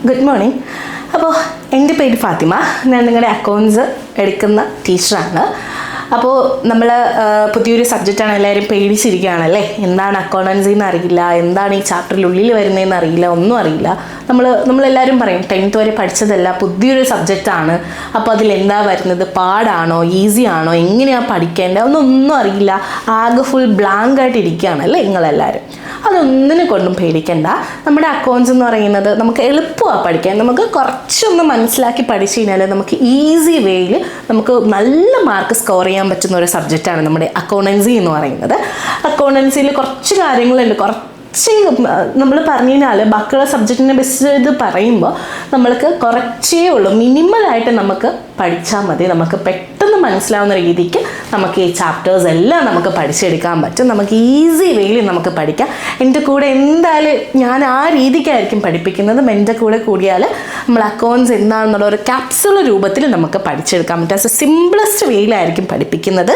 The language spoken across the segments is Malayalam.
Good morning. അപ്പോൾ എൻ്റെ പേര് ഫാത്തിമ. ഞാൻ നിങ്ങളുടെ അക്കൗണ്ട്സ് എടുക്കുന്ന ടീച്ചറാണ്. അപ്പോൾ നമ്മൾ പുതിയൊരു സബ്ജക്റ്റാണ്, എല്ലാവരും പേടിച്ചിരിക്കുകയാണല്ലേ. എന്താണ് അക്കൗണ്ടൻസി എന്ന് അറിയില്ല, എന്താണ് ഈ ചാപ്റ്ററിനുള്ളിൽ വരുന്നതെന്ന് അറിയില്ല, ഒന്നും അറിയില്ല. നമ്മളെല്ലാവരും പറയും 10th വരെ പഠിച്ചതല്ല, പുതിയൊരു സബ്ജക്റ്റാണ്, അപ്പോൾ അതിലെന്താ വരുന്നത്, പാടാണോ ഈസി ആണോ, എങ്ങനെയാണ് പഠിക്കേണ്ടത് ഒന്നും അറിയില്ല, ആകെ ഫുൾ ബ്ലാങ്ക് ആയിട്ട് ഇരിക്കുകയാണല്ലേ നിങ്ങളെല്ലാവരും. അതൊന്നിനെ കൊണ്ടും പേടിക്കണ്ട. നമ്മുടെ അക്കൗണ്ട്സ് എന്ന് പറയുന്നത് നമുക്ക് എളുപ്പമാണ് പഠിക്കാൻ. നമുക്ക് കുറച്ചൊന്ന് മനസ്സിലാക്കി പഠിച്ചു കഴിഞ്ഞാൽ നമുക്ക് ഈസി വേയിൽ നമുക്ക് നല്ല മാർക്ക് സ്കോർ ചെയ്യാൻ പറ്റുന്ന ഒരു സബ്ജക്റ്റാണ് നമ്മുടെ അക്കൗണ്ടൻസി എന്ന് പറയുന്നത്. അക്കൗണ്ടൻസിയിൽ കുറച്ച് കാര്യങ്ങളുണ്ട്. നമ്മൾ പറഞ്ഞു കഴിഞ്ഞാൽ ബാക്കിയുള്ള സബ്ജക്റ്റിനെ ബേസ് ചെയ്ത് പറയുമ്പോൾ നമ്മൾക്ക് കുറച്ചേ ഉള്ളൂ, മിനിമലായിട്ട് നമുക്ക് പഠിച്ചാൽ മതി. നമുക്ക് പെട്ടെന്ന് മനസ്സിലാവുന്ന രീതിക്ക് നമുക്ക് ഈ ചാപ്റ്റേഴ്സ് എല്ലാം നമുക്ക് പഠിച്ചെടുക്കാൻ പറ്റും. നമുക്ക് ഈസി വേയിൽ നമുക്ക് പഠിക്കാം. എൻ്റെ കൂടെ എന്തായാലും ഞാൻ ആ രീതിക്കായിരിക്കും പഠിപ്പിക്കുന്നത്. എൻ്റെ കൂടെ കൂടിയാൽ നമ്മൾ അക്കൗണ്ട്സ് എന്താണെന്നുള്ള ഒരു ക്യാപ്സുൾ രൂപത്തിൽ നമുക്ക് പഠിച്ചെടുക്കാൻ പറ്റും. ആസ് എ സിംപ്ലസ്റ്റ് വേയിലായിരിക്കും പഠിപ്പിക്കുന്നത്.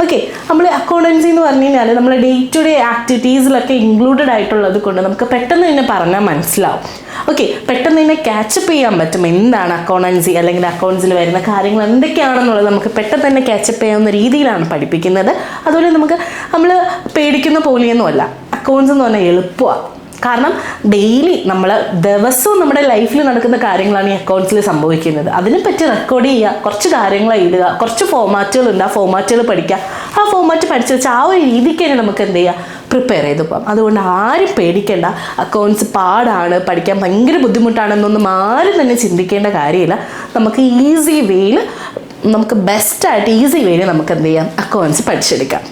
ഓക്കെ, നമ്മൾ അക്കൗണ്ടൻസി എന്ന് പറഞ്ഞു കഴിഞ്ഞാൽ നമ്മൾ ഡേ ടു ഡേ ആക്ടിവിറ്റീസിലൊക്കെ ഇൻക്ലൂഡഡ് ആയിട്ടുള്ളത് കൊണ്ട് നമുക്ക് പെട്ടെന്ന് തന്നെ പറഞ്ഞാൽ മനസ്സിലാവും. ഓക്കെ, പെട്ടെന്ന് തന്നെ ക്യാച്ചപ്പ് ചെയ്യാൻ പറ്റും എന്താണ് അക്കൗണ്ടൻസി, അല്ലെങ്കിൽ അക്കൗണ്ട്സിൽ വരുന്ന കാര്യങ്ങൾ എന്തൊക്കെയാണെന്നുള്ളത് നമുക്ക് പെട്ടെന്ന് തന്നെ ക്യാച്ചപ്പ് ചെയ്യാവുന്ന രീതിയിലാണ് പഠിപ്പിക്കുന്നത്. അതുപോലെ നമ്മൾ പേടിക്കുന്ന പോലെയൊന്നുമല്ല. അക്കൗണ്ട്സ് എന്ന് പറഞ്ഞാൽ എളുപ്പമാണ്. കാരണം ഡെയിലി ദിവസവും നമ്മുടെ ലൈഫിൽ നടക്കുന്ന കാര്യങ്ങളാണ് ഈ അക്കൗണ്ട്സിൽ സംഭവിക്കുന്നത്. അതിനെപ്പറ്റി റെക്കോർഡ് ചെയ്യുക, കുറച്ച് കാര്യങ്ങൾ എഴുതുക, കുറച്ച് ഫോമാറ്റുകളുണ്ട്, ആ ഫോമാറ്റുകൾ പഠിക്കുക. ആ ഫോമാറ്റ് പഠിച്ചു വെച്ചാൽ ആ ഒരു രീതിക്ക് തന്നെ നമുക്ക് എന്ത് ചെയ്യുക, പ്രിപ്പയർ ചെയ്ത് പോകാം. അതുകൊണ്ട് ആരും പേടിക്കേണ്ട. അക്കൗണ്ട്സ് പാടാണ്, പഠിക്കാൻ ഭയങ്കര ബുദ്ധിമുട്ടാണെന്നൊന്നും ആരും തന്നെ ചിന്തിക്കേണ്ട കാര്യമില്ല. നമുക്ക് ഈസി വേയിൽ, നമുക്ക് ബെസ്റ്റായിട്ട് ഈസി വേയിൽ നമുക്ക് എന്ത് ചെയ്യാം, അക്കൗണ്ട്സ് പഠിച്ചെടുക്കാം.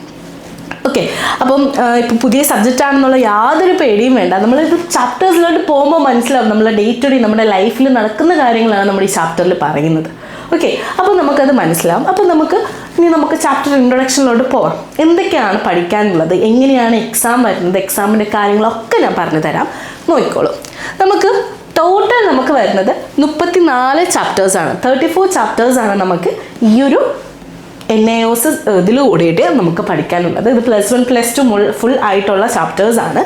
ഓക്കെ, അപ്പം ഇപ്പം പുതിയ സബ്ജക്റ്റ് ആണെന്നുള്ള യാതൊരു പേടിയും വേണ്ട. നമ്മളിത് ചാപ്റ്റേഴ്സിലോട്ട് പോകുമ്പോൾ മനസ്സിലാവും നമ്മൾ ഡേ ടു ഡേ നമ്മുടെ ലൈഫിൽ നടക്കുന്ന കാര്യങ്ങളാണ് നമ്മൾ ഈ ചാപ്റ്ററിൽ പറയുന്നത്. ഓക്കെ, അപ്പോൾ നമുക്കത് മനസ്സിലാവും. അപ്പോൾ നമുക്ക് ചാപ്റ്റർ ഇൻട്രൊഡക്ഷനിലോട്ട് പോകാം. എന്തൊക്കെയാണ് പഠിക്കാനുള്ളത്, എങ്ങനെയാണ് എക്സാം വരുന്നത്, എക്സാമിൻ്റെ കാര്യങ്ങളൊക്കെ ഞാൻ പറഞ്ഞു തരാം, നോക്കിക്കോളൂ. ടോട്ടൽ നമുക്ക് വരുന്നത് 34 ചാപ്റ്റേഴ്സാണ്. 34 ചാപ്റ്റേഴ്സാണ് നമുക്ക് ഈ ഒരു NIOS ഇതിൽ കൂടിയിട്ട് നമുക്ക് പഠിക്കാനുള്ളത്. ഇത് +1 +2 ഫുൾ ആയിട്ടുള്ള ചാപ്റ്റേഴ്സാണ്.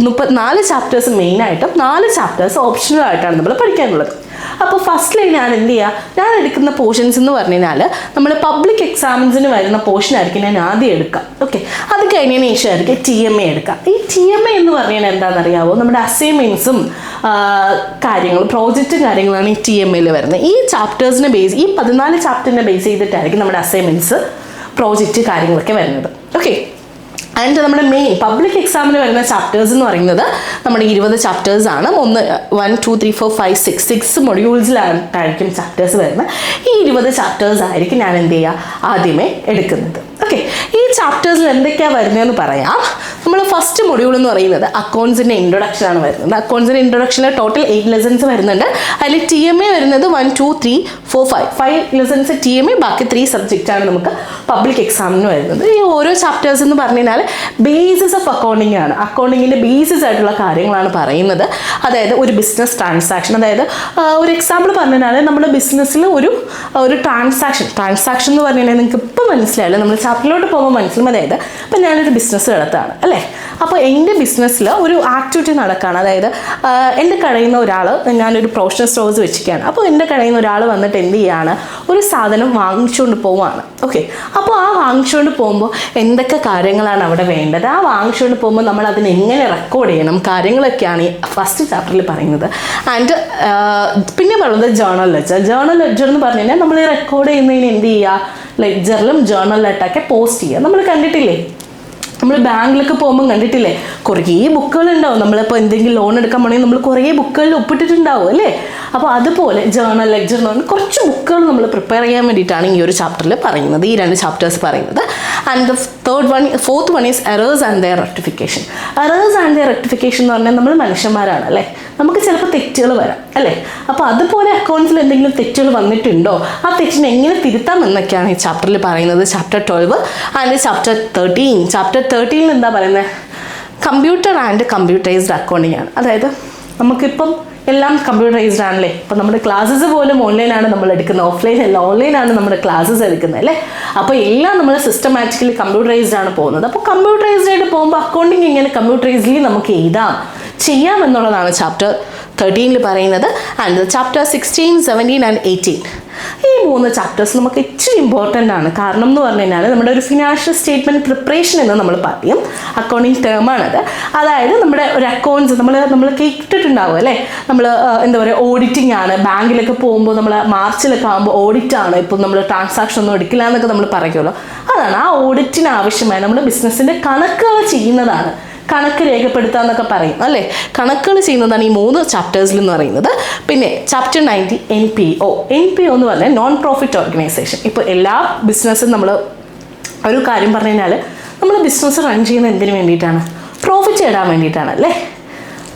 34 ചാപ്റ്റേഴ്സ് മെയിനായിട്ടും 4 ചാപ്റ്റേഴ്സ് ഓപ്ഷണൽ ആയിട്ടാണ് നമ്മൾ പഠിക്കാനുള്ളത്. അപ്പോൾ ഫസ്റ്റിൽ ഞാൻ എന്ത് ചെയ്യുക, ഞാൻ എടുക്കുന്ന പോർഷൻസ് എന്ന് പറഞ്ഞു കഴിഞ്ഞാൽ നമ്മൾ പബ്ലിക് എക്സാമിൻസിന് വരുന്ന പോർഷനായിരിക്കും ഞാൻ ആദ്യം എടുക്കാം. ഓക്കെ, അത് കഴിഞ്ഞതിന് ശേഷമായിരിക്കും TMA എടുക്കാം. ഈ TMA എന്ന് പറഞ്ഞാൽ എന്താണെന്നറിയാവോ, നമ്മുടെ അസൈൻമെൻറ്റ്സും കാര്യങ്ങളും പ്രോജക്റ്റും കാര്യങ്ങളാണ് ഈ TMAയിൽ വരുന്നത്. ഈ ചാപ്റ്റേഴ്സിനെ ഈ 14 ചാപ്റ്ററിനെ ബേസ് ചെയ്തിട്ടായിരിക്കും നമ്മുടെ അസൈൻമെൻറ്റ്സ്, പ്രോജക്റ്റ് കാര്യങ്ങളൊക്കെ വരുന്നത്. ഓക്കെ, ആൻഡ് നമ്മുടെ മെയിൻ പബ്ലിക് എക്സാമിന് വരുന്ന ചാപ്റ്റേഴ്സ് എന്ന് പറയുന്നത് നമ്മുടെ 20 ചാപ്റ്റേഴ്സാണ്. 1 2 3 4 5 6 മൊഡ്യൂൾസിലായിട്ടായിരിക്കും ചാപ്റ്റേഴ്സ് വരുന്നത്. ഈ 20 ചാപ്റ്റേഴ്സ് ആയിരിക്കും ഞാൻ എന്ത് ചെയ്യുക, ആദ്യമേ എടുക്കുന്നത്. ഓക്കെ, ഈ ചാപ്റ്റേഴ്സിൽ എന്തൊക്കെയാണ് വരുന്നതെന്ന് പറയാം. നമ്മൾ ഫസ്റ്റ് മൊഡ്യൂൾ എന്ന് പറയുന്നത് അക്കൗണ്ട്സിൻ്റെ ഇൻട്രൊഡക്ഷനാണ് വരുന്നത്. അക്കൗണ്ട്സിൻ്റെ ഇൻട്രൊഡക്ഷനിൽ ടോട്ടൽ 8 ലെസൺസ് വരുന്നുണ്ട്. അതിൽ TMA വരുന്നത് 1 2 3 4 5 ലെസൺസ് TMA, ബാക്കി 3 സബ്ജക്റ്റാണ് നമുക്ക് പബ്ലിക് എക്സാമിന് വരുന്നത്. ഈ ഓരോ ചാപ്റ്റേഴ്സ് എന്ന് പറഞ്ഞു കഴിഞ്ഞാൽ ബേസിസ് ഓഫ് അക്കൗണ്ടിങ് ആണ്. അക്കൗണ്ടിങ്ങിൻ്റെ ബേസിസ് ആയിട്ടുള്ള കാര്യങ്ങളാണ് പറയുന്നത്. അതായത് ഒരു ബിസിനസ് ട്രാൻസാക്ഷൻ, അതായത് ഒരു എക്സാമ്പിൾ പറഞ്ഞു കഴിഞ്ഞാൽ നമ്മുടെ ബിസിനസ്സിൽ ഒരു ട്രാൻസാക്ഷൻ എന്ന് പറഞ്ഞു കഴിഞ്ഞാൽ നിങ്ങൾക്ക് ഇപ്പോൾ മനസ്സിലായല്ലോ, നമ്മൾ ചാപ്റ്ററിലോട്ട് പോകുമ്പോൾ മനസ്സിലാവും. അതായത് ഇപ്പം ഞാനൊരു ബിസിനസ് നടത്തുകയാണ് അല്ലേ. അപ്പോൾ എൻ്റെ ബിസിനസ്സിൽ ഒരു ആക്ടിവിറ്റി നടക്കുകയാണ്. അതായത് എൻ്റെ കടയിൽ നിന്ന് ഒരാൾ, ഞാനൊരു പ്രൊഫഷണൽ സ്റ്റോഴ്സ് വെച്ചിരിക്കുകയാണ്. അപ്പോൾ എൻ്റെ കടയിൽ നിന്ന് ഒരാൾ വന്നിട്ട് എന്ത് ചെയ്യുകയാണ്, ഒരു സാധനം വാങ്ങിച്ചുകൊണ്ട് പോവുകയാണ്. ഓക്കെ, അപ്പോൾ ആ വാങ്ങിച്ചുകൊണ്ട് പോകുമ്പോൾ എന്തൊക്കെ കാര്യങ്ങളാണ് അവിടെ വേണ്ടത്, ആ വാങ്ങിച്ചുകൊണ്ട് പോകുമ്പോൾ നമ്മൾ അതിന് എങ്ങനെ റെക്കോർഡ് ചെയ്യണം, കാര്യങ്ങളൊക്കെയാണ് ഈ ഫസ്റ്റ് ചാപ്റ്ററിൽ പറയുന്നത്. ആൻഡ് പിന്നെ പറയുന്നത് ജേർണൽ ലെഡ്ജർ എന്ന് പറഞ്ഞു കഴിഞ്ഞാൽ നമ്മൾ റെക്കോർഡ് ചെയ്യുന്നതിന് എന്ത് ചെയ്യുക, ലെഡ്ജറിലും ജേർണലിലോട്ടൊക്കെ പോസ്റ്റ് ചെയ്യുക. നമ്മൾ കണ്ടിട്ടില്ലേ, നമ്മൾ ബാങ്കിലൊക്കെ പോകുമ്പോൾ കണ്ടിട്ടില്ലേ, കുറേ ബുക്കുകളുണ്ടാവും. നമ്മളിപ്പോൾ എന്തെങ്കിലും ലോൺ എടുക്കാൻ പോകണമെങ്കിൽ നമ്മൾ കുറേ ബുക്കുകളിൽ ഒപ്പിട്ടിട്ടുണ്ടാവും അല്ലേ. അപ്പോൾ അതുപോലെ ജേർണൽ ലെഡ്ജർ എന്ന് പറഞ്ഞാൽ കുറച്ച് ബുക്കുകൾ നമ്മൾ പ്രിപ്പയർ ചെയ്യാൻ വേണ്ടിയിട്ടാണ് ഈ ഒരു ചാപ്റ്ററിൽ പറയുന്നത്, ഈ 2 ചാപ്റ്റേഴ്സ് പറയുന്നത്. And fourth one is errors and their rectification. Errors and their rectification എന്ന് പറഞ്ഞാൽ നമ്മൾ മനുഷ്യന്മാരാണ് അല്ലേ, നമുക്ക് ചിലപ്പോൾ തെറ്റുകൾ വരാം അല്ലേ. അപ്പോൾ അതുപോലെ അക്കൗണ്ട്സിൽ എന്തെങ്കിലും തെറ്റുകൾ വന്നിട്ടുണ്ടോ, ആ തെറ്റിനെ എങ്ങനെ തിരുത്താം എന്നൊക്കെയാണ് ഈ ചാപ്റ്ററിൽ പറയുന്നത്. Chapter 12 and chapter 13. ചാപ്റ്റർ 13 എന്താ പറയുന്നത്, കമ്പ്യൂട്ടർ ആൻഡ് കമ്പ്യൂട്ടറൈസ്ഡ് അക്കൗണ്ടിങ് ആണ്. അതായത് നമുക്കിപ്പം എല്ലാം കമ്പ്യൂട്ടറൈസ്ഡ് ആണല്ലേ. ഇപ്പം നമ്മുടെ ക്ലാസ്സസ് പോലും ഓൺലൈനാണ് നമ്മൾ എടുക്കുന്നത്, ഓഫ്ലൈൻ അല്ല, ഓൺലൈനാണ് നമ്മുടെ ക്ലാസ്സസ് എടുക്കുന്നത് അല്ലേ. അപ്പോൾ എല്ലാം നമ്മൾ സിസ്റ്റമാറ്റിക്കലി കമ്പ്യൂട്ടറൈസ്ഡ് ആണ് പോകുന്നത്. അപ്പോൾ കമ്പ്യൂട്ടറൈസ്ഡ് ആയിട്ട് പോകുമ്പോൾ അക്കൗണ്ടിങ് എങ്ങനെ കമ്പ്യൂട്ടറൈസ്ഡ്ലി നമുക്ക് ചെയ്യാം എന്നുള്ളതാണ് ചാപ്റ്റർ 13 പറയുന്നത്, ആൻഡ് ചാപ്റ്റർ 16, 17 ആൻഡ് 18. ഈ 3 ചാപ്റ്റേഴ്സ് നമുക്ക് ഇച്ചിരി ഇമ്പോർട്ടൻ്റ് ആണ്. കാരണം എന്ന് പറഞ്ഞു കഴിഞ്ഞാൽ നമ്മുടെ ഒരു ഫിനാൻഷ്യൽ സ്റ്റേറ്റ്മെൻറ്റ് പ്രിപ്പറേഷൻ എന്ന് നമ്മൾ പറയും, അക്കൗണ്ടിങ് ടേമാണത്. അതായത് നമ്മുടെ ഒരു അക്കൗണ്ട്സ് നമ്മൾ കേട്ടിട്ടുണ്ടാവും അല്ലേ, നമ്മൾ എന്താ പറയുക, ഓഡിറ്റിംഗ് ആണ്. ബാങ്കിലൊക്കെ പോകുമ്പോൾ നമ്മൾ മാർച്ചിലൊക്കെ ആകുമ്പോൾ ഓഡിറ്റാണ്, ഇപ്പം നമ്മൾ ട്രാൻസാക്ഷൻ ഒന്നും എടുക്കില്ല എന്നൊക്കെ നമ്മൾ പറയുമല്ലോ. അതാണ് ആ ഓഡിറ്റിന് ആവശ്യമായ നമ്മുടെ ബിസിനസ്സിൻ്റെ കണക്കുകൾ ചെയ്യുന്നതാണ്, കണക്ക് രേഖപ്പെടുത്തുക എന്നൊക്കെ പറയും അല്ലേ. കണക്കുകൾ ചെയ്യുന്നതാണ് ഈ 3 ചാപ്റ്റേഴ്സിൽ എന്ന് പറയുന്നത്. പിന്നെ ചാപ്റ്റർ 90 NPO എന്ന് പറഞ്ഞാൽ നോൺ പ്രോഫിറ്റ് ഓർഗനൈസേഷൻ. ഇപ്പോൾ എല്ലാ ബിസിനസ്സും നമ്മൾ ഒരു കാര്യം പറഞ്ഞു കഴിഞ്ഞാൽ നമ്മൾ ബിസിനസ് റൺ ചെയ്യുന്നത് എന്തിനു വേണ്ടിയിട്ടാണ്? പ്രോഫിറ്റ് നേടാൻ വേണ്ടിയിട്ടാണ് അല്ലേ.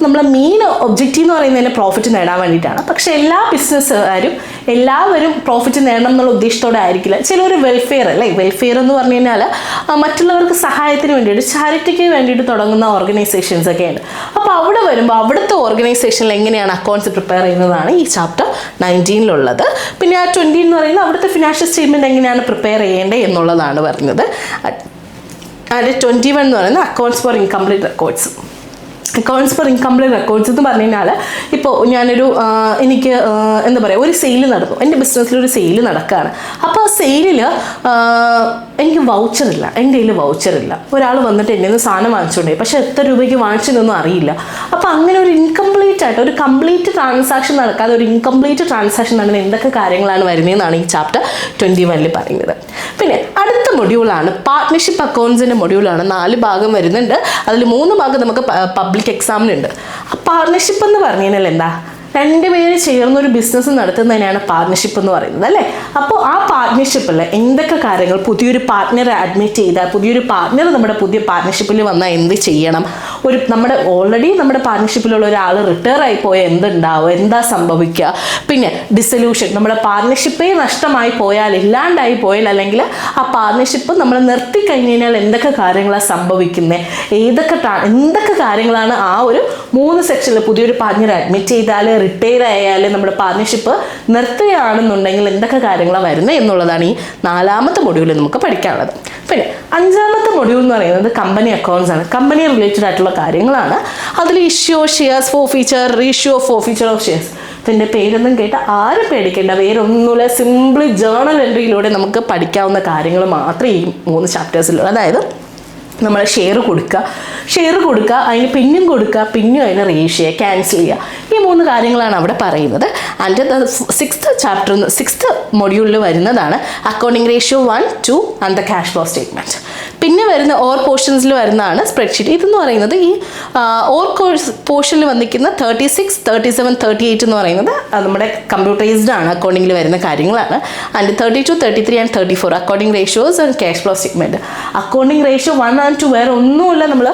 നമ്മളെ മെയിൻ ഒബ്ജക്റ്റീവ് എന്ന് പറയുന്നതിന് പ്രോഫിറ്റ് നേടാൻ വേണ്ടിയിട്ടാണ്. പക്ഷേ എല്ലാ ബിസിനസ്സുകാരും എല്ലാവരും പ്രോഫിറ്റ് നേടണം എന്നുള്ള ഉദ്ദേശത്തോടെ ആയിരിക്കില്ല. ചിലർ വെൽഫെയർ അല്ലേ, വെൽഫെയർ എന്ന് പറഞ്ഞു കഴിഞ്ഞാൽ മറ്റുള്ളവർക്ക് സഹായത്തിന് വേണ്ടിയിട്ട്, ചാരിറ്റിക്ക് വേണ്ടിയിട്ട് തുടങ്ങുന്ന ഓർഗനൈസേഷൻസ് ഒക്കെ ഉണ്ട്. അപ്പോൾ അവിടെ വരുമ്പോൾ അവിടുത്തെ ഓർഗനൈസേഷനിൽ എങ്ങനെയാണ് അക്കൗണ്ട്സ് പ്രിപ്പയർ ചെയ്യുന്നതാണ് ഈ ചാപ്റ്റർ 19 പിന്നെ ആ 20 എന്ന് പറയുന്നത് അവിടുത്തെ ഫിനാൻഷ്യൽ സ്റ്റേറ്റ്മെൻറ്റ് എങ്ങനെയാണ് പ്രിപ്പയർ ചെയ്യേണ്ടത് എന്നുള്ളതാണ് പറയുന്നത്. അതിൽ 21 എന്ന് പറയുന്നത് accounts for incomplete records. Accounts for incomplete records എന്ന് പറഞ്ഞു കഴിഞ്ഞാൽ, ഇപ്പോൾ ഞാനൊരു എനിക്ക് എന്താ പറയുക, ഒരു സെയിൽ നടക്കും, എൻ്റെ ബിസിനസ്സിലൊരു സെയിൽ നടക്കുകയാണ്. അപ്പോൾ ആ സെയിലിൽ എനിക്ക് വൗച്ചറില്ല, എൻ്റെ കയ്യിൽ വൗച്ചറില്ല. ഒരാൾ വന്നിട്ട് എൻ്റെ നിന്ന് സാധനം വാങ്ങിച്ചുകൊണ്ടേ, പക്ഷേ എത്ര രൂപയ്ക്ക് വാങ്ങിച്ചതെന്നൊന്നും അറിയില്ല. അപ്പോൾ അങ്ങനെ ഒരു ഇൻകംപ്ലീറ്റ് ആയിട്ട് ഒരു കംപ്ലീറ്റ് ട്രാൻസാക്ഷൻ നടക്കാതെ ഒരു ഇൻകംപ്ലീറ്റ് ട്രാൻസാക്ഷൻ നടക്കുന്ന എന്തൊക്കെ കാര്യങ്ങളാണ് വരുന്നതെന്നാണ് ഈ ചാപ്റ്റർ 21 പറയുന്നത്. പിന്നെ അടുത്ത മൊഡ്യൂളാണ് പാർട്ട്ണർഷിപ്പ് അക്കൗണ്ട്സിൻ്റെ മൊഡ്യൂളാണ്. 4 ഭാഗം വരുന്നുണ്ട്. അതിൽ 3 ഭാഗം നമുക്ക് പബ്ലിക് എക്സാമിനുണ്ട്. പാർട്ട്ണർഷിപ്പ് എന്ന് പറഞ്ഞു കഴിഞ്ഞാൽ എന്താ? 2 പേര് ചേർന്നൊരു ബിസിനസ് നടത്തുന്നതിനാണ് പാർട്ട്ണർഷിപ്പ് എന്ന് പറയുന്നത് അല്ലേ. അപ്പോൾ ആ പാർട്ട്ണർഷിപ്പിൽ എന്തൊക്കെ കാര്യങ്ങൾ, പുതിയൊരു പാർട്ട്ണറെ അഡ്മിറ്റ് ചെയ്താൽ, പുതിയൊരു പാർട്ട്ണർ നമ്മുടെ പുതിയ പാർട്ട്ണർഷിപ്പിൽ വന്നാൽ എന്ത് ചെയ്യണം, നമ്മുടെ ഓൾറെഡി നമ്മുടെ പാർട്ട്ണർഷിപ്പിലുള്ള ഒരാൾ റിട്ടയർ ആയി പോയാൽ എന്തുണ്ടാവും, എന്താ സംഭവിക്കുക, പിന്നെ ഡിസൊല്യൂഷൻ, നമ്മുടെ പാർട്ട്ണർഷിപ്പേ നഷ്ടമായി പോയാൽ, ഇല്ലാണ്ടായി പോയാൽ, അല്ലെങ്കിൽ ആ പാർട്ട്ണർഷിപ്പ് നമ്മൾ നിർത്തി കഴിഞ്ഞ് കഴിഞ്ഞാൽ എന്തൊക്കെ കാര്യങ്ങളാണ് സംഭവിക്കുന്നത്, എന്തൊക്കെ കാര്യങ്ങളാണ് ആ ഒരു 3 സെക്ഷനിൽ പുതിയൊരു പാർട്ട്ണറെ അഡ്മിറ്റ് ചെയ്താൽ, റിട്ടയർ ആയാൽ, നമ്മുടെ പാർട്ട്ണർഷിപ്പ് നിർത്തുകയാണെന്നുണ്ടെങ്കിൽ എന്തൊക്കെ കാര്യങ്ങളാണ് വരുന്നത് എന്നുള്ളതാണ് ഈ 4ാമത്തെ മൊഡ്യൂളിൽ നമുക്ക് പഠിക്കാനുള്ളത്. പിന്നെ 5ാമത്തെ മൊഡ്യൂൾ എന്ന് പറയുന്നത് കമ്പനി അക്കൗണ്ട്സ് ആണ്. കമ്പനി റിലേറ്റഡ് ആയിട്ടുള്ള കാര്യങ്ങളാണ്. അതിൽ issue of shares, forfeiture, ratio of forfeiture of shares. ഇതിൻ്റെ പേരൊന്നും കേട്ട ആരും പേടിക്കേണ്ട, വേറൊന്നുമില്ല, സിംപ്ലി ജേർണൽ എൻട്രിയിലൂടെ നമുക്ക് പഠിക്കാവുന്ന കാര്യങ്ങൾ മാത്രമേ ഈ 3 ചാപ്റ്റേഴ്സിലുള്ളൂ. അതായത് നമ്മൾ ഷെയർ കൊടുക്കുക, അതിന് പിന്നും കൊടുക്കുക, പിന്നും അതിന് റേഷ്യോ ക്യാൻസൽ ചെയ്യുക. ഈ 3 കാര്യങ്ങളാണ് അവിടെ പറയുന്നത്. ആൻഡ് 6th മൊഡ്യൂളിൽ വരുന്നതാണ് accounting ratio 1, 2 and the cash flow statement. പിന്നെ വരുന്ന ഓർ പോർഷൻസിൽ വരുന്നതാണ് സ്പ്രെഡ്ഷീറ്റ്. ഇതെന്ന് പറയുന്നത് ഈ ഓർ പോർഷനിൽ വന്നിരിക്കുന്ന 36, 37, 38 എന്ന് പറയുന്നത് നമ്മുടെ കമ്പ്യൂട്ടറൈസ്ഡ് ആണ്, അക്കൗണ്ടിങ്ങിൽ വരുന്ന കാര്യങ്ങളാണ്. And 32, 33 and 34 accounting ratios and cash flow statement. Accounting ratio 1 and 2 വേറെ ഒന്നുമില്ല. നമ്മൾ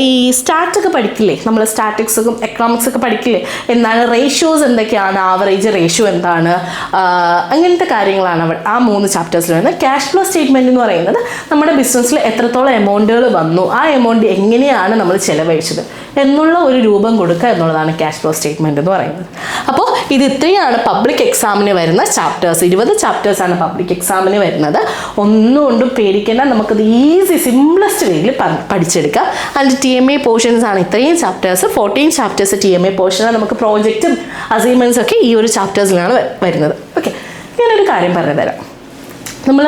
ഈ സ്റ്റാറ്റൊക്കെ പഠിക്കില്ലേ, നമ്മൾ സ്റ്റാറ്റിക്സും എക്കണോമിക്സ് ഒക്കെ പഠിക്കില്ലേ, എന്താണ് റേഷ്യോസ്, എന്തൊക്കെയാണ് ആവറേജ് റേഷ്യോ, എന്താണ്, അങ്ങനത്തെ കാര്യങ്ങളാണ് ആ 3 ചാപ്റ്റേഴ്സിൽ വരുന്നത്. ക്യാഷ് ഫ്ലോ സ്റ്റേറ്റ്മെൻറ്റ് എന്ന് പറയുന്നത് നമ്മുടെ ബിസിനസ്സിൽ എത്രത്തോളം എമൗണ്ടുകൾ വന്നു, ആ എമൗണ്ട് എങ്ങനെയാണ് നമ്മൾ ചിലവഴിച്ചത് എന്നുള്ള ഒരു രൂപം കൊടുക്കുക എന്നുള്ളതാണ് ക്യാഷ് ഫ്ലോ സ്റ്റേറ്റ്മെൻറ്റ് എന്ന് പറയുന്നത്. അപ്പോൾ ഇത് ഇത്രയാണ് പബ്ലിക് എക്സാമിന് വരുന്ന ചാപ്റ്റേഴ്സ്. 20 ചാപ്റ്റേഴ്സാണ് പബ്ലിക് എക്സാമിന് വരുന്നത്. ഒന്നുകൊണ്ടും പേടിക്കേണ്ട, നമുക്കത് സിംപ്ലസ്റ്റ് വേയിൽ പഠിച്ചെടുക്കാം. ആൻഡ് TMA പോർഷൻസ് ആണ് ഇത്രയും ചാപ്റ്റേഴ്സ്. 14 ചാപ്റ്റേഴ്സ് TMA പോർഷനാണ്. നമുക്ക് പ്രോജക്റ്റും അസൈൻമെൻറ്റ്സും ഒക്കെ ഈ ഒരു ചാപ്റ്റേഴ്സിലാണ് വരുന്നത്. ഓക്കെ, ഞാനൊരു കാര്യം പറഞ്ഞു തരാം. നമ്മൾ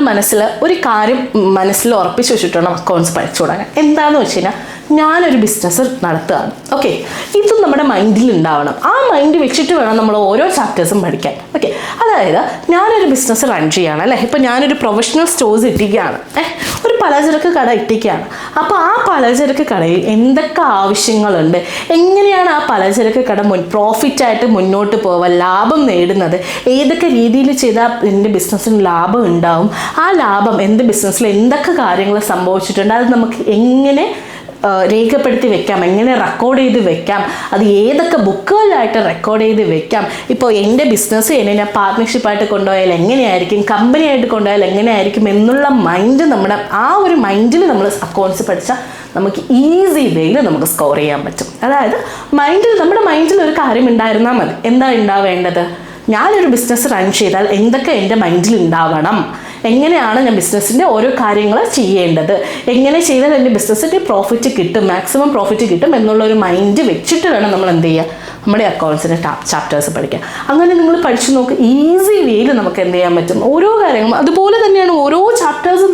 ഒരു കാര്യം മനസ്സിൽ ഉറപ്പിച്ച് വെച്ചിട്ടുണ്ടോ അക്കൗണ്ട്സ് പഠിച്ചു തുടങ്ങാൻ. എന്താണെന്ന് വെച്ച് കഴിഞ്ഞാൽ, ഞാനൊരു ബിസിനസ് നടത്തുകയാണ്. ഓക്കെ, ഇതും നമ്മുടെ മൈൻഡിൽ ഉണ്ടാവണം. ആ മൈൻഡ് വെച്ചിട്ട് വേണം നമ്മൾ ഓരോ ചാപ്റ്റേഴ്സും പഠിക്കാൻ. ഓക്കെ, അതായത് ഞാനൊരു ബിസിനസ് റൺ ചെയ്യുകയാണ് അല്ലേ. ഇപ്പോൾ ഞാനൊരു പ്രൊഫഷണൽ സ്റ്റോഴ്സ് ഇട്ടിക്കുകയാണ്, ഒരു പലചരക്ക് കട ഇട്ടിക്കുകയാണ്. അപ്പോൾ ആ പലചരക്ക് കടയിൽ എന്തൊക്കെ ആവശ്യങ്ങളുണ്ട്, എങ്ങനെയാണ് ആ പലചരക്ക് കട പ്രോഫിറ്റായിട്ട് മുന്നോട്ട് പോവാൻ, ലാഭം നേടുന്നത്, ഏതൊക്കെ രീതിയിൽ ചെയ്താൽ എൻ്റെ ബിസിനസ്സിന് ലാഭം ഉണ്ടാവും, ആ ലാഭം എൻ്റെ ബിസിനസ്സിൽ എന്തൊക്കെ കാര്യങ്ങൾ സംഭവിച്ചിട്ടുണ്ട്, അത് നമുക്ക് എങ്ങനെ രേഖപ്പെടുത്തി വെക്കാം, എങ്ങനെ റെക്കോർഡ് ചെയ്ത് വെക്കാം, അത് ഏതൊക്കെ ബുക്കുകളിലായിട്ട് റെക്കോർഡ് ചെയ്ത് വെക്കാം. ഇപ്പോൾ എൻ്റെ ബിസിനസ് ഞാൻ പാർട്ട്ണർഷിപ്പായിട്ട് കൊണ്ടുപോയാൽ എങ്ങനെയായിരിക്കും, കമ്പനിയായിട്ട് കൊണ്ടുപോയാൽ എങ്ങനെയായിരിക്കും എന്നുള്ള മൈൻഡ്, നമ്മുടെ ആ ഒരു മൈൻഡിൽ നമ്മൾ അക്കൗണ്ട്സ് പഠിച്ചാൽ നമുക്ക് ഈസി വേയിൽ നമുക്ക് സ്കോർ ചെയ്യാൻ പറ്റും. അതായത് നമ്മുടെ മൈൻഡിൽ ഒരു കാര്യം ഉണ്ടായിരുന്നാൽ മതി. എന്താ ഉണ്ടാവേണ്ടത്? ഞാനൊരു ബിസിനസ് റൺ ചെയ്താൽ എന്തൊക്കെ എൻ്റെ മൈൻഡിൽ ഉണ്ടാവണം, എങ്ങനെയാണ് ഞാൻ ബിസിനസ്സിൻ്റെ ഓരോ കാര്യങ്ങൾ ചെയ്യേണ്ടത്, എങ്ങനെ ചെയ്താൽ എൻ്റെ ബിസിനസ്സിൻ്റെ പ്രോഫിറ്റ് കിട്ടും, മാക്സിമം പ്രോഫിറ്റ് കിട്ടും എന്നുള്ളൊരു മൈൻഡ് വെച്ചിട്ട് വേണം നമ്മൾ എന്ത് ചെയ്യുക, നമ്മുടെ അക്കൗണ്ട്സിൻ്റെ ചാപ്റ്റേഴ്സ് പഠിക്കാം. അങ്ങനെ നിങ്ങൾ പഠിച്ചു നോക്ക്. ഈസി വേയിൽ നമുക്ക് എന്ത് ചെയ്യാൻ പറ്റും, ഓരോ കാര്യങ്ങളും. അതുപോലെ തന്നെയാണ് ഓരോ ചാപ്റ്റേഴ്സും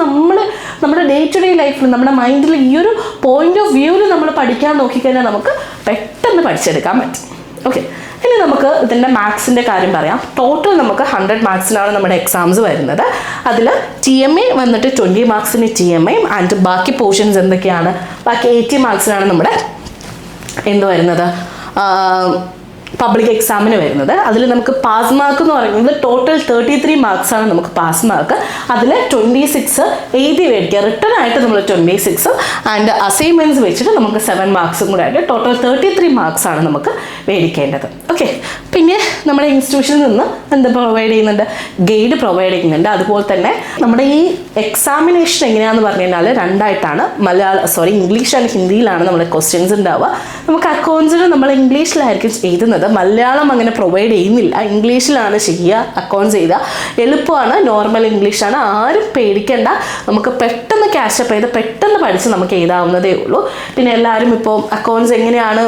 നമ്മുടെ ഡേ ടു ഡേ ലൈഫിൽ നമ്മുടെ മൈൻഡിൽ ഈ ഒരു പോയിന്റ് ഓഫ് വ്യൂവിൽ നമ്മൾ പഠിക്കാൻ നോക്കിക്കഴിഞ്ഞാൽ നമുക്ക് പെട്ടെന്ന് പഠിച്ചെടുക്കാൻ പറ്റും. ഓക്കെ, ഇനി നമുക്ക് ഇതിൻ്റെ മാത്സിൻ്റെ കാര്യം പറയാം. ടോട്ടൽ നമുക്ക് 100 മാർക്സിനാണ് നമ്മുടെ എക്സാംസ് വരുന്നത്. അതിൽ TMA വന്നിട്ട് 20 മാർക്സിന് TMA ആൻഡ് ബാക്കി പോർഷൻസ് എന്തൊക്കെയാണ്, ബാക്കി 80 മാർക്സിനാണ് നമ്മുടെ എന്ത് വരുന്നത്, പബ്ലിക് എക്സാമിന് വരുന്നത്. അതിൽ നമുക്ക് പാസ് മാർക്ക് എന്ന് പറയുന്നത് ടോട്ടൽ 33 മാർക്സാണ് നമുക്ക് പാസ് മാർക്ക്. അതിൽ 26 എഴുതി മേടിക്കുക, റിട്ടേൺ ആയിട്ട് നമ്മൾ 26 ആൻഡ് അസൈൻമെൻറ്റ്സ് വെച്ചിട്ട് നമുക്ക് 7 മാർക്സും കൂടെ ആയിട്ട് ടോട്ടൽ 33 മാർക്സാണ് നമുക്ക് മേടിക്കേണ്ടത്. ഓക്കെ, പിന്നെ നമ്മുടെ ഇൻസ്റ്റിറ്റ്യൂഷനിൽ നിന്ന് എന്ത് പ്രൊവൈഡ് ചെയ്യുന്നുണ്ട്, ഗൈഡ് പ്രൊവൈഡ് ചെയ്യുന്നുണ്ട്. അതുപോലെ തന്നെ നമ്മുടെ ഈ എക്സാമിനേഷൻ എങ്ങനെയാണെന്ന് പറഞ്ഞു കഴിഞ്ഞാൽ രണ്ടായിട്ടാണ്, ഇംഗ്ലീഷ് ആൻഡ് ഹിന്ദിയിലാണ് നമ്മുടെ ക്വസ്റ്റ്യൻസ് ഉണ്ടാവുക. നമുക്ക് അക്കൗണ്ട്സിന് നമ്മൾ ഇംഗ്ലീഷിലായിരിക്കും എഴുതുന്നത്, മലയാളം അങ്ങനെ പ്രൊവൈഡ് ചെയ്യുന്നില്ല, ഇംഗ്ലീഷിലാണ് ചെയ്യുക. അക്കൗണ്ട്സ് ചെയ്യുക എളുപ്പമാണ്, നോർമൽ ഇംഗ്ലീഷാണ്, ആരും പേടിക്കേണ്ട. നമുക്ക് പെട്ടെന്ന് ക്യാച്ചപ്പ് ചെയ്ത് പെട്ടെന്ന് പഠിച്ച് നമുക്ക് എഴുതാവുന്നതേ ഉള്ളൂ. പിന്നെ എല്ലാവരും ഇപ്പോൾ അക്കൗണ്ട്സ് എങ്ങനെയാണ്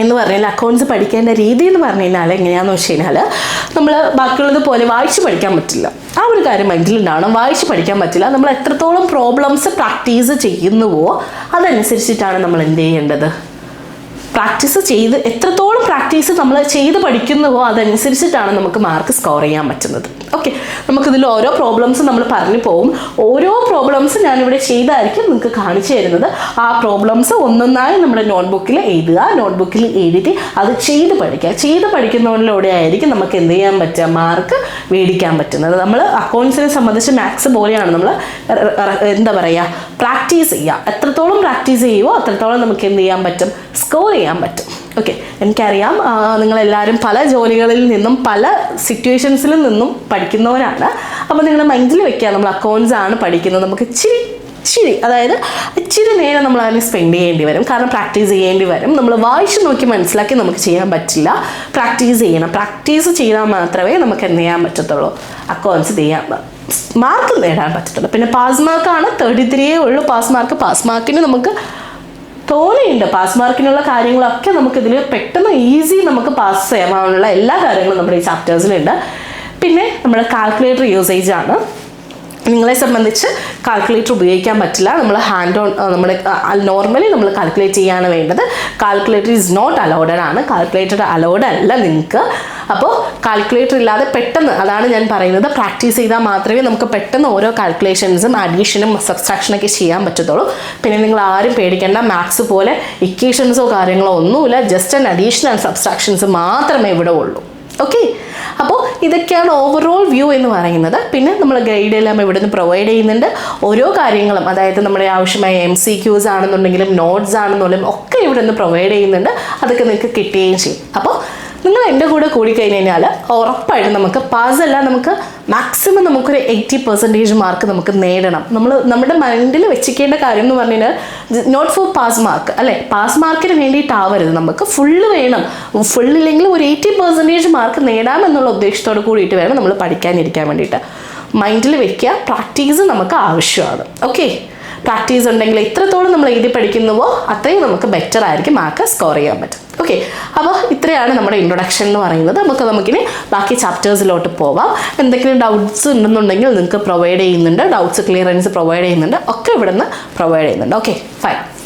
എന്ന് പറഞ്ഞാൽ, അക്കൗണ്ട്സ് പഠിക്കേണ്ട രീതി എന്ന് പറഞ്ഞു കഴിഞ്ഞാൽ എങ്ങനെയാണെന്ന് വെച്ച് കഴിഞ്ഞാൽ, നമ്മൾ ബാക്കിയുള്ളത് പോലെ വായിച്ച് പഠിക്കാൻ പറ്റില്ല. ആ ഒരു കാര്യം മൈൻഡിലുണ്ടാവണം. വായിച്ച് പഠിക്കാൻ പറ്റില്ല. നമ്മൾ എത്രത്തോളം പ്രോബ്ലംസ് പ്രാക്ടീസ് ചെയ്യുന്നുവോ അതനുസരിച്ചിട്ടാണ് നമ്മൾ എന്ത് ചെയ്യേണ്ടത്, പ്രാക്ടീസ് ചെയ്ത് എത്രത്തോളം പ്രാക്ടീസ് നമ്മൾ ചെയ്ത് പഠിക്കുന്നുവോ അതനുസരിച്ചിട്ടാണ് നമുക്ക് മാർക്ക് സ്കോർ ചെയ്യാൻ പറ്റുന്നത്. ഓക്കെ, നമുക്കിതിൽ ഓരോ പ്രോബ്ലംസ് നമ്മൾ പറഞ്ഞു പോകും. ഓരോ പ്രോബ്ലംസ് ഞാനിവിടെ ചെയ്തായിരിക്കും നിങ്ങൾക്ക് കാണിച്ചു തരുന്നത്. ആ പ്രോബ്ലംസ് ഒന്നൊന്നായി നമ്മുടെ നോട്ട്ബുക്കിൽ എഴുതുക, നോട്ട്ബുക്കിൽ എഴുതി അത് ചെയ്ത് പഠിക്കുക. ചെയ്ത് പഠിക്കുന്നതിലൂടെ ആയിരിക്കും നമുക്ക് എന്ത് ചെയ്യാൻ പറ്റുക, മാർക്ക് മേടിക്കാൻ പറ്റുന്നത്. നമ്മൾ അക്കൗണ്ട്സിനെ സംബന്ധിച്ച് മാത്സ് പോലെയാണ് നമ്മൾ എന്താ പറയുക, പ്രാക്ടീസ് ചെയ്യുക. എത്രത്തോളം പ്രാക്ടീസ് ചെയ്യുമോ അത്രത്തോളം നമുക്ക് എന്ത് ചെയ്യാൻ പറ്റും, സ്കോർ ചെയ്യാൻ പറ്റും. ഓക്കെ, എനിക്കറിയാം നിങ്ങളെല്ലാവരും പല ജോലികളിൽ നിന്നും പല സിറ്റുവേഷൻസിൽ നിന്നും പഠിക്കുന്നവരാണ്. അപ്പോൾ നിങ്ങൾ മൈൻഡിൽ വെക്കുക, നമ്മൾ അക്കൗണ്ട്സ് ആണ് പഠിക്കുന്നത്, നമുക്ക് ഇച്ചിരി അതായത് ഇച്ചിരി നേരം നമ്മൾ അതിന് സ്പെൻഡ് ചെയ്യേണ്ടി വരും. കാരണം പ്രാക്ടീസ് ചെയ്യേണ്ടി വരും. നമ്മൾ വായിച്ച് നോക്കി മനസ്സിലാക്കി നമുക്ക് ചെയ്യാൻ പറ്റില്ല. പ്രാക്ടീസ് ചെയ്യണം. പ്രാക്ടീസ് ചെയ്താൽ മാത്രമേ നമുക്ക് എന്ത് ചെയ്യാൻ പറ്റത്തുള്ളൂ, അക്കൗണ്ട്സ് ചെയ്യാൻ മാർക്ക് നേടാൻ പറ്റത്തുള്ളൂ. പിന്നെ പാസ് മാർക്കാണ് 33 ഉള്ളൂ പാസ് മാർക്ക്. പാസ് മാർക്കിന് നമുക്ക് തോന്നിയുണ്ട്, പാസ് മാർക്കിനുള്ള കാര്യങ്ങളൊക്കെ നമുക്കിതിൽ പെട്ടെന്ന് ഈസി നമുക്ക് പാസ് ചെയ്യാനുള്ള എല്ലാ കാര്യങ്ങളും നമ്മുടെ ഈ ചാപ്റ്റേഴ്സിലുണ്ട്. പിന്നെ നമ്മുടെ കാൽക്കുലേറ്റർ യൂസേജ് ആണ്. നിങ്ങളെ സംബന്ധിച്ച് കാൽക്കുലേറ്റർ ഉപയോഗിക്കാൻ പറ്റില്ല. നമ്മൾ ഹാൻഡ് ഓൺ നമ്മൾ നോർമലി നമ്മൾ കാൽക്കുലേറ്റ് ചെയ്യാണ് വേണ്ടത്. കാൽക്കുലേറ്റർ ഈസ് നോട്ട് അലൗഡഡ് ആണ്. കാൽക്കുലേറ്റർ അലൗഡ് അല്ല നിങ്ങൾക്ക്. അപ്പോൾ കാൽക്കുലേറ്റർ ഇല്ലാതെ പെട്ടെന്ന്, അതാണ് ഞാൻ പറയുന്നത്, പ്രാക്ടീസ് ചെയ്താൽ മാത്രമേ നമുക്ക് പെട്ടെന്ന് ഓരോ കാൽക്കുലേഷൻസും അഡീഷനും സബ്സ്ട്രാക്ഷനൊക്കെ ചെയ്യാൻ പറ്റത്തുള്ളൂ. പിന്നെ നിങ്ങൾ ആരും പേടിക്കേണ്ട, മാത്സ് പോലെ ഇക്വേഷൻസോ കാര്യങ്ങളോ ഒന്നുമില്ല. ജസ്റ്റ് ആൻഡ് അഡീഷൻ ആൻഡ് സബ്സ്ട്രാക്ഷൻസ് മാത്രമേ ഇവിടെ ഉള്ളൂ. ഓക്കെ, അപ്പോൾ ഇതൊക്കെയാണ് ഓവറോൾ വ്യൂ എന്ന് പറയുന്നത്. പിന്നെ നമ്മൾ ഗൈഡ് എല്ലാം ഇവിടെ നിന്ന് പ്രൊവൈഡ് ചെയ്യുന്നുണ്ട്. ഓരോ കാര്യങ്ങളും, അതായത് നമ്മുടെ ആവശ്യമായ MCQs ആണെന്നുണ്ടെങ്കിലും നോട്ട്സ് ആണെന്നുണ്ടെങ്കിലും ഒക്കെ ഇവിടെ നിന്ന് പ്രൊവൈഡ് ചെയ്യുന്നുണ്ട്. അതൊക്കെ നിങ്ങൾക്ക് കിട്ടുകയും ചെയ്യും. അപ്പോൾ നിങ്ങൾ എൻ്റെ കൂടെ കൂടിക്കഴിഞ്ഞ് കഴിഞ്ഞാൽ ഉറപ്പായിട്ടും നമുക്ക് പാസ്സല്ല, നമുക്ക് മാക്സിമം നമുക്കൊരു 80% മാർക്ക് നമുക്ക് നേടണം. നമ്മുടെ മൈൻഡിൽ വെച്ചിരിക്കേണ്ട കാര്യം എന്ന് പറഞ്ഞു കഴിഞ്ഞാൽ, നോട്ട് ഫോർ പാസ് മാർക്ക് അല്ലേ, പാസ് മാർക്കിന് വേണ്ടിയിട്ടാവരുത്, നമുക്ക് ഫുള്ള് വേണം. ഫുള്ളില്ലെങ്കിൽ ഒരു 80% മാർക്ക് നേടാമെന്നുള്ള ഉദ്ദേശത്തോട് കൂടിയിട്ട് വേണം നമ്മൾ പഠിക്കാനിരിക്കാൻ വേണ്ടിയിട്ട്. മൈൻഡിൽ വെക്കുക, പ്രാക്ടീസ് നമുക്ക് ആവശ്യമാണ്. ഓക്കെ, പ്രാക്ടീസ് ഉണ്ടെങ്കിൽ എത്രത്തോളം നമ്മൾ എഴുതി പഠിക്കുന്നുവോ അത്രയും നമുക്ക് ബെറ്റർ ആയിരിക്കും മാർക്ക് സ്കോർ ചെയ്യാൻ പറ്റും. ഓക്കെ, അപ്പോൾ ഇത്രയാണ് നമ്മുടെ ഇൻട്രൊഡക്ഷൻ എന്ന് പറയുന്നത്. നമുക്കിനി ബാക്കി ചാപ്റ്റേഴ്സിലോട്ട് പോവാം. എന്തെങ്കിലും ഡൗട്ട്സ് ഉണ്ടെന്നുണ്ടെങ്കിൽ നിങ്ങൾക്ക് പ്രൊവൈഡ് ചെയ്യുന്നുണ്ട്, ഡൗട്ട്സ് ക്ലിയറൻസ് പ്രൊവൈഡ് ചെയ്യുന്നുണ്ട്, ഒക്കെ ഇവിടെ നിന്ന് പ്രൊവൈഡ് ചെയ്യുന്നുണ്ട്. Okay, fine.